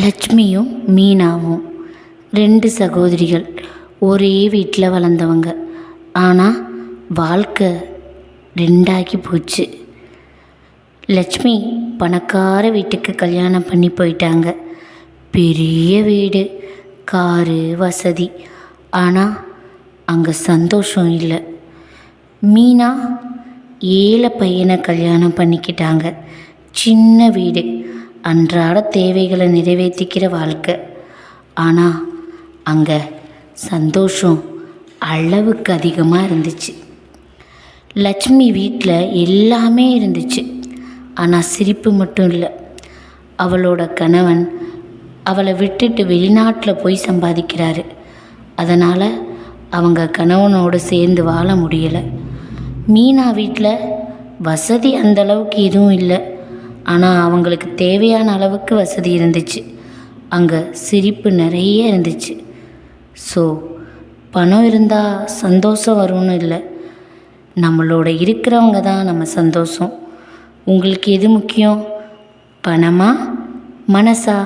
லட்சுமியும் மீனாவும் 2 சகோதரிகள். ஒரே வீட்டில் வளர்ந்தவங்க. ஆனால் வாழ்க்கை 2ஆகி போச்சு. லட்சுமி பணக்கார வீட்டுக்கு கல்யாணம் பண்ணி போயிட்டாங்க. பெரிய வீடு, காரு, வசதி. ஆனால் அங்கே சந்தோஷம் இல்லை. மீனா ஏழை பையனை கல்யாணம் பண்ணிக்கிட்டாங்க. சின்ன வீடு, அன்றாட தேவைகளை நிறைவேற்றிக்கிற வாழ்க்கை. ஆனால் அங்கே சந்தோஷம் அளவுக்கு அதிகமாக இருந்துச்சு. லட்சுமி வீட்டில் எல்லாமே இருந்துச்சு, ஆனால் சிரிப்பு மட்டும் இல்லை. அவளோட கணவன் அவளை விட்டுட்டு வெளிநாட்டில் போய் சம்பாதிக்கிறாரு. அதனால் அவங்க கணவனோடு சேர்ந்து வாழ முடியலை. மீனா வீட்டில் வசதி அந்தளவுக்கு எதுவும் இல்லை, ஆனால் அவங்களுக்கு தேவையான அளவுக்கு வசதி இருந்துச்சு. அங்கே சிரிப்பு நிறைய இருந்துச்சு. ஸோ பணம் இருந்தால் சந்தோஷம் வரும்னு இல்லை, நம்மளோட இருக்கிறவங்க தான் நம்ம சந்தோஷம். உங்களுக்கு எது முக்கியம்? பணமா, மனசா?